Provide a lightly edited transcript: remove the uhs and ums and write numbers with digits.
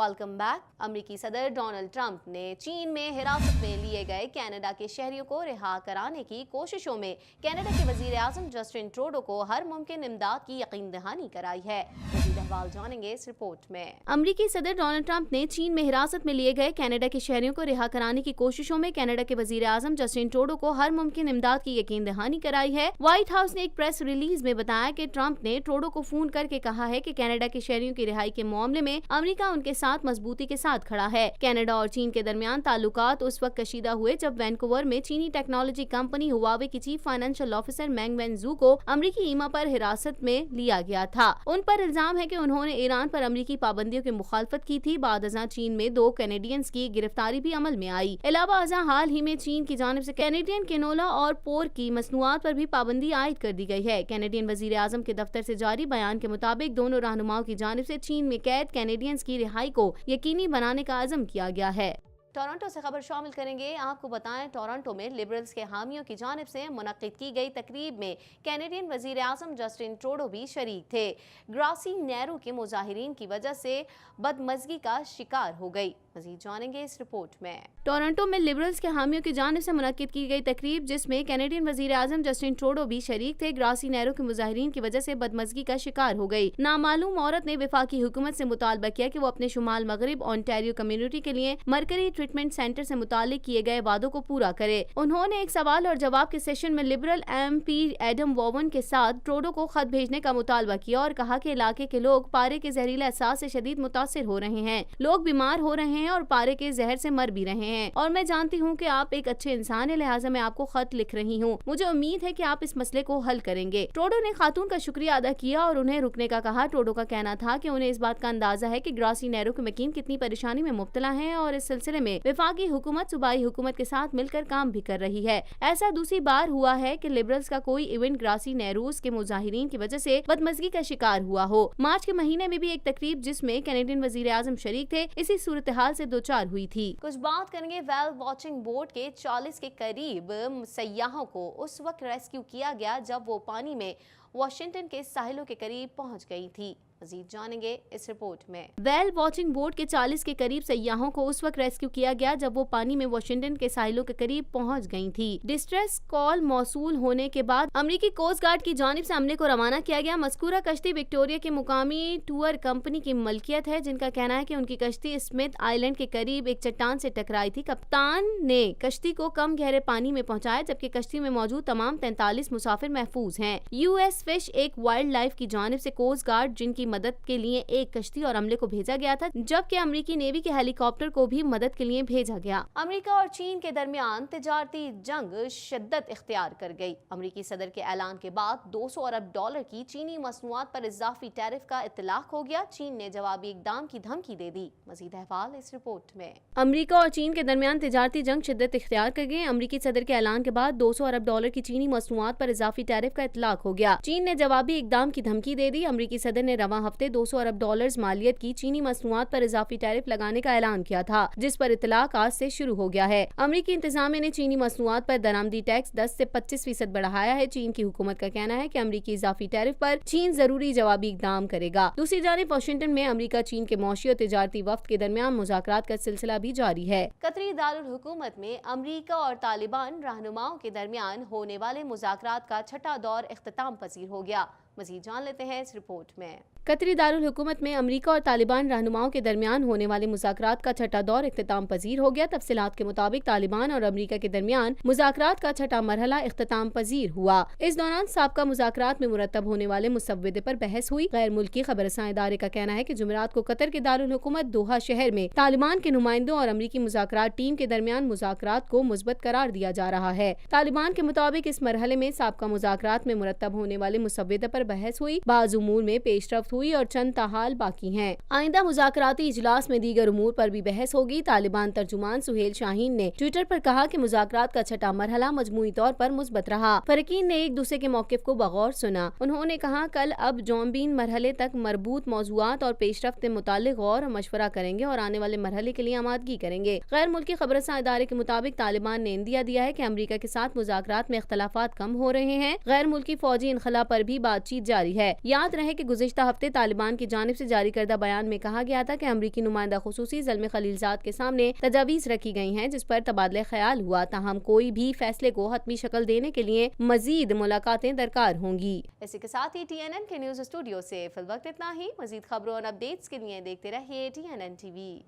Welcome back. امریکی صدر Donald Trump نے چین میں حراست میں لیے گئے کینیڈا کے شہریوں کو رہا کرانے کی کوششوں میں کینیڈا کے وزیر اعظم جسٹن ٹروڈو کو ہر ممکن امداد کی یقین دہانی کرائی ہے۔ مزید احوال جانیں گے اس رپورٹ میں۔ امریکی صدر ڈونلڈ ٹرمپ نے چین میں حراست میں لیے گئے کینیڈا کے شہریوں کو رہا کرانے کی کوششوں میں کینیڈا کے وزیر اعظم جسٹن ٹروڈو کو ہر ممکن امداد کی یقین دہانی کرائی ہے۔ وائٹ ہاؤس نے ایک پریس ریلیز میں بتایا کہ ٹرمپ نے ٹروڈو کو فون کر کے کہا ہے کہ کینیڈا کے شہریوں کی رہائی کے معاملے میں امریکہ ان کے ساتھ مضبوطی کے ساتھ کھڑا ہے۔ کینیڈا اور چین کے درمیان تعلقات اس وقت کشیدہ ہوئے جب وینکوور میں چینی ٹیکنالوجی کمپنی ہواوے کی چیف فائنینشیل آفیسر مینگ وینزو کو امریکی ایما پر حراست میں لیا گیا تھا۔ ان پر الزام ہے کہ انہوں نے ایران پر امریکی پابندیوں کی مخالفت کی تھی۔ بعد ازاں چین میں 2 کینیڈینز کی گرفتاری بھی عمل میں آئی۔ علاوہ ازاں حال ہی میں چین کی جانب سے کینیڈین کینولا اور پورک کی مصنوعات پر بھی پابندی عائد کر دی گئی ہے۔ کینیڈین وزیر اعظم کے دفتر سے جاری بیان کے مطابق دونوں رہنماؤں کی جانب سے چین میں قید کینیڈینز کی رہائی کو یقینی بنانے کا عزم کیا گیا ہے۔ ٹورنٹو سے خبر شامل کریں گے۔ آپ کو بتائیں ٹورنٹو میں لبرلز کے حامیوں کی جانب سے منعقد کی گئی تقریب میں کینیڈین وزیر اعظم جسٹن ٹروڈو بھی شریک تھے۔ گراسی نیرو کے مظاہرین کی وجہ سے بدمزگی کا شکار ہو گئی۔ مزید جانیں گے اس رپورٹ میں۔ ٹورنٹو میں لبرلز کے حامیوں کی جانب سے منعقد کی گئی تقریب جس میں کینیڈین وزیر اعظم جسٹن ٹروڈو بھی شریک تھے، گراسی نیرو کے مظاہرین کی وجہ سے بدمزگی کا شکار ہو گئی۔ نامعلوم عورت نے وفاقی حکومت سے مطالبہ کیا کہ وہ اپنے شمال مغرب اونٹاریو کمیونٹی کے لیے مرکری ٹریٹمنٹ سینٹر سے متعلق کیے گئے وعدوں کو پورا کرے۔ انہوں نے ایک سوال اور جواب کے سیشن میں liberal M P Adam won کے ساتھ ٹروڈو کو خط بھیجنے کا مطالبہ کیا اور کہا کہ علاقے کے لوگ پارے کے زہریلے اثاث سے شدید متاثر ہو رہے ہیں، لوگ بیمار ہو رہے ہیں اور پارے کے زہر سے مر بھی رہے ہیں، اور میں جانتی ہوں کہ آپ ایک اچھے انسان ہیں، لہٰذا میں آپ کو خط لکھ رہی ہوں۔ مجھے امید ہے کہ آپ اس مسئلے کو حل کریں گے۔ ٹروڈو نے خاتون کا شکریہ ادا کیا اور انہیں رکنے کا کہا۔ ٹروڈو کا کہنا تھا کہ انہیں اس بات کا اندازہ ہے کہ گراسی نیرو کے مکین کتنی پریشانی میں مبتلا ہیں اور اس سلسلے میں وفاقی حکومت صوبائی حکومت کے ساتھ مل کر کام بھی کر رہی ہے۔ ایسا دوسری بار ہوا ہے کہ لبرلز کا کوئی ایونٹ گراسی نیروز کے مظاہرین کی وجہ سے بدمزگی کا شکار ہوا ہو۔ مارچ کے مہینے میں بھی ایک تقریب جس میں کینیڈین وزیر اعظم شریک تھے اسی صورتحال سے دوچار ہوئی تھی۔ کچھ بات کریں گے ویل واچنگ بوٹ کے 40 کے قریب سیاحوں کو اس وقت ریسکیو کیا گیا جب وہ پانی میں واشنگٹن کے ساحلوں کے قریب پہنچ گئی تھی۔ مزید جانیں گے اس رپورٹ میں۔ ویل واچنگ بوٹ کے 40 کے قریب سیاحوں کو اس وقت ریسکیو کیا گیا جب وہ پانی میں واشنگٹن کے ساحلوں کے قریب پہنچ گئی تھی۔ ڈسٹریس کال موصول ہونے کے بعد امریکی کوسٹ گارڈ کی جانب سے عملے کو روانہ کیا گیا۔ مذکورہ کشتی وکٹوریہ کی مقامی ٹور کمپنی کی ملکیت ہے، جن کا کہنا ہے کہ ان کی کشتی اسمتھ آئی لینڈ کے قریب ایک چٹان سے ٹکرائی تھی۔ کپتان نے کشتی کو کم گہرے پانی میں پہنچایا جبکہ کشتی میں موجود تمام 43 مسافر محفوظ ہیں۔ یو ایس فش ایک وائلڈ لائف کی جانب سے کوسٹ گارڈ جن کی مدد کے لیے ایک کشتی اور عملے کو بھیجا گیا تھا، جبکہ امریکی نیوی کے ہیلی کاپٹر کو بھی مدد کے لیے بھیجا گیا۔ امریکہ اور چین کے درمیان تجارتی جنگ شدت اختیار کر گئی۔ امریکی صدر کے اعلان کے بعد $200 ارب کی چینی مصنوعات پر اضافی ٹیرف کا اطلاق ہو گیا۔ چین نے جوابی اقدام کی دھمکی دے دی۔ مزید احوال اس رپورٹ میں۔ امریکہ اور چین کے درمیان تجارتی جنگ شدت اختیار کر گئی۔ امریکی صدر کے اعلان کے بعد $200 ارب کی چینی مصنوعات پر اضافی ٹیرف کا اطلاق ہو گیا۔ چین نے جوابی اقدام کی دھمکی دے دی۔ امریکی صدر نے رواں ہفتے $200 ارب مالیت کی چینی مصنوعات پر اضافی ٹیرف لگانے کا اعلان کیا تھا، جس پر اطلاق آج سے شروع ہو گیا ہے۔ امریکی انتظامیہ نے چینی مصنوعات پر درآمدی ٹیکس 10 سے 25% بڑھایا ہے۔ چین کی حکومت کا کہنا ہے کہ امریکی اضافی ٹیرف پر چین ضروری جوابی اقدام کرے گا۔ دوسری جانب واشنگٹن میں امریکہ چین کے معاشی اور تجارتی وفد کے درمیان مذاکرات کا سلسلہ بھی جاری ہے۔ قطری دارالحکومت میں امریکہ اور طالبان رہنماؤں کے درمیان ہونے والے مذاکرات کا چھٹا دور اختتام پذیر ہو گیا۔ مزید جان لیتے ہیں اس رپورٹ میں۔ قطری دارالحکومت میں امریکہ اور طالبان رہنماؤں کے درمیان ہونے والے مذاکرات کا چھٹا دور اختتام پذیر ہو گیا۔ تفصیلات کے مطابق طالبان اور امریکہ کے درمیان مذاکرات کا چھٹا مرحلہ اختتام پذیر ہوا۔ اس دوران سابقہ مذاکرات میں مرتب ہونے والے مسودے پر بحث ہوئی۔ غیر ملکی خبررساں ادارے کا کہنا ہے کہ جمعرات کو قطر کے دارالحکومت دوحہ شہر میں طالبان کے نمائندوں اور امریکی مذاکرات ٹیم کے درمیان مذاکرات کو مثبت قرار دیا جا رہا ہے۔ طالبان کے مطابق اس مرحلے میں سابقہ مذاکرات میں مرتب ہونے والے مسودے پر بحث ہوئی، بعض امور میں پیش رفت ہوئی اور چند تاحال باقی ہیں۔ آئندہ مذاکراتی اجلاس میں دیگر امور پر بھی بحث ہوگی۔ طالبان ترجمان سہیل شاہین نے ٹویٹر پر کہا کہ مذاکرات کا چھٹا مرحلہ مجموعی طور پر مثبت رہا۔ فریقین نے ایک دوسرے کے موقف کو بغور سنا۔ انہوں نے کہا کل اب جومبین مرحلے تک مربوط موضوعات اور پیش رفت کے متعلق غور و مشورہ کریں گے اور آنے والے مرحلے کے لیے آمادگی کریں گے۔ غیر ملکی خبررساں ادارے کے مطابق طالبان نے اندیا دیا ہے کہ امریکہ کے ساتھ مذاکرات میں اختلافات کم ہو رہے ہیں۔ غیر ملکی فوجی انخلا پر بھی بات چیت چیت جاری ہے۔ یاد رہے کہ گزشتہ ہفتے طالبان کی جانب سے جاری کردہ بیان میں کہا گیا تھا کہ امریکی نمائندہ خصوصی زلمے خلیلزاد کے سامنے تجاویز رکھی گئی ہیں جس پر تبادلہ خیال ہوا، تاہم کوئی بھی فیصلے کو حتمی شکل دینے کے لیے مزید ملاقاتیں درکار ہوں گی۔ اسی کے ساتھ ہی TNN کے نیوز اسٹوڈیو سے فی الوقت اتنا ہی۔ مزید خبروں اور اپڈیٹس کے لیے دیکھتے رہیے TNN TV۔